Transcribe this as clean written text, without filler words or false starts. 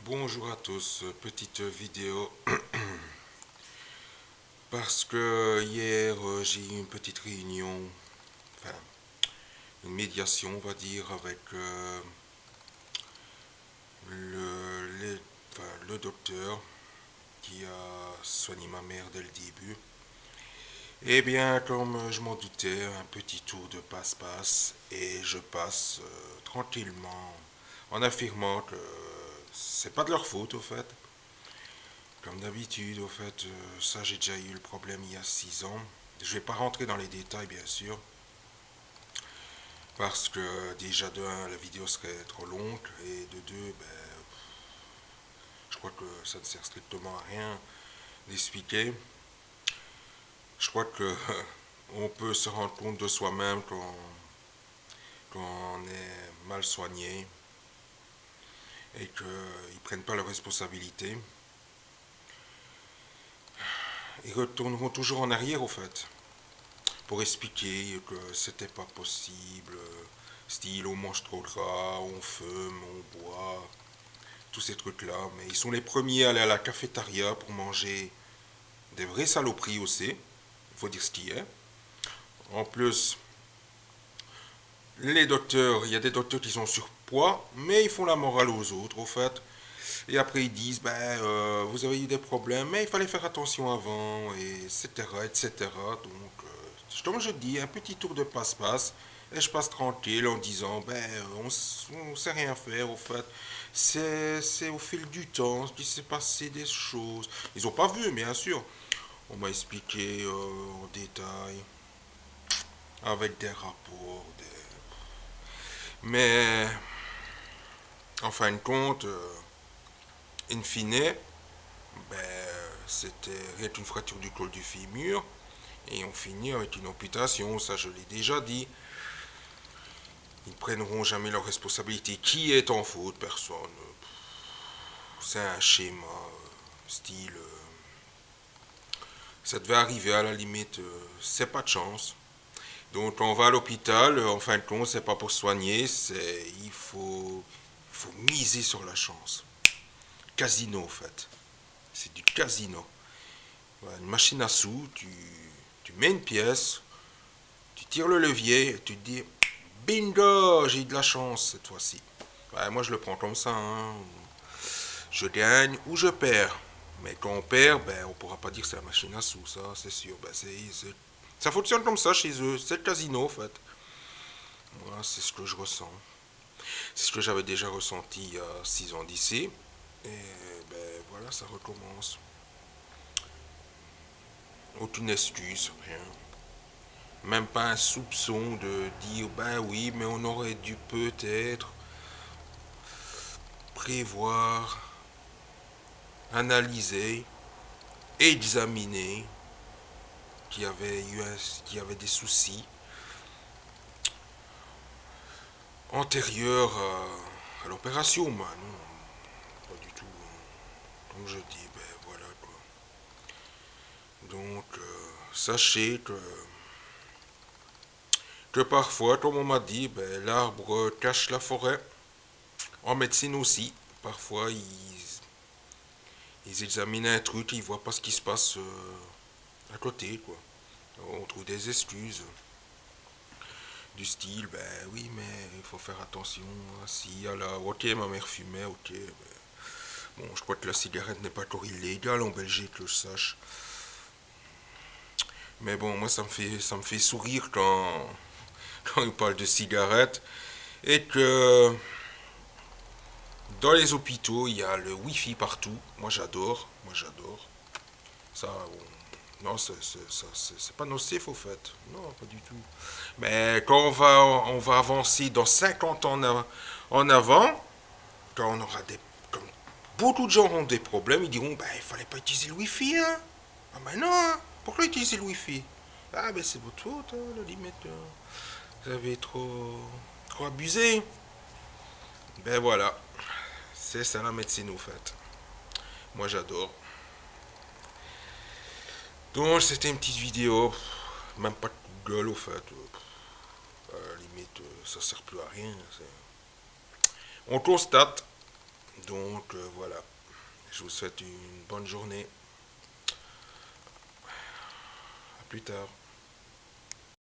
Bonjour à tous, petite vidéo parce que hier j'ai eu une petite réunion, enfin une médiation on va dire avec le docteur qui a soigné ma mère dès le début. Eh bien comme je m'en doutais, un petit tour de passe-passe et je passe tranquillement en affirmant que c'est pas de leur faute au fait. Comme d'habitude, au fait, ça j'ai déjà eu le problème il y a 6 ans. Je vais pas rentrer dans les détails bien sûr, parce que déjà de un, la vidéo serait trop longue, et de deux, je crois que ça ne sert strictement à rien d'expliquer. Je crois que on peut se rendre compte de soi-même quand on est mal soigné et qu'ils ne prennent pas leurs responsabilités. Ils retourneront toujours en arrière au fait, pour expliquer que c'était pas possible, style on mange trop gras, on fume, on boit, tous ces trucs-là. Mais ils sont les premiers à aller à la cafétéria pour manger des vraies saloperies aussi, il faut dire ce qui est. En plus, les docteurs, il y a des docteurs qui sont surpoids, mais ils font la morale aux autres, au fait. Et après, ils disent, vous avez eu des problèmes, mais il fallait faire attention avant, et etc., etc. Donc, comme je dis, un petit tour de passe-passe, et je passe tranquille en disant, on sait rien faire, au fait. C'est au fil du temps qu'il s'est passé des choses. Ils n'ont pas vu, bien sûr. On m'a expliqué en détail, avec des rapports, mais en fin de compte, in fine, c'était une fracture du col du fémur et on finit avec une amputation, ça je l'ai déjà dit. Ils ne prendront jamais leurs responsabilités. Qui est en faute? Personne. C'est un schéma, style. Ça devait arriver à la limite, c'est pas de chance. Donc on va à l'hôpital, en fin de compte, c'est pas pour soigner, il faut miser sur la chance. Casino en fait. C'est du casino. Voilà, une machine à sous, tu mets une pièce, tu tires le levier, et tu te dis bingo, j'ai eu de la chance cette fois-ci. Ouais, moi je le prends comme ça, hein. Je gagne ou je perds. Mais quand on perd, on pourra pas dire que c'est la machine à sous, ça c'est sûr. Ça fonctionne comme ça chez eux, c'est le casino en fait. Moi c'est ce que je ressens. C'est ce que j'avais déjà ressenti il y a 6 ans d'ici. Et voilà, ça recommence. Aucune excuse, rien. Même pas un soupçon de dire, ben oui, mais on aurait dû peut-être prévoir, analyser, examiner qu'il y avait des soucis antérieurs à l'opération. Non, pas du tout. Comme je dis, voilà quoi. Donc, sachez que parfois, comme on m'a dit, l'arbre cache la forêt. En médecine aussi, parfois ils examinent un truc, ils voient pas ce qui se passe à côté, quoi. On trouve des excuses du style, oui, mais il faut faire attention. Si, à la, ok, ma mère fumait, ok. Bon, je crois que la cigarette n'est pas encore illégale en Belgique, que je sache. Mais bon, moi, ça me fait sourire quand il parle de cigarette. Et que dans les hôpitaux, il y a le wifi partout. Moi, j'adore. Moi, j'adore. Ça, non, c'est pas nocif au fait. Non, pas du tout. Mais quand on va avancer dans 50 ans en avant, quand on aura des. Comme beaucoup de gens ont des problèmes, ils diront il fallait pas utiliser le Wi-Fi, hein. Ah ben non, hein. Pourquoi utiliser le Wi-Fi? Ah ben c'est votre faute, hein, la limite. Vous avez trop abusé. Ben voilà, c'est ça la médecine au fait. Moi j'adore. Donc c'était une petite vidéo, même pas de Google au fait. À la limite, ça sert plus à rien. On constate Donc voilà, je vous souhaite une bonne journée. À plus tard.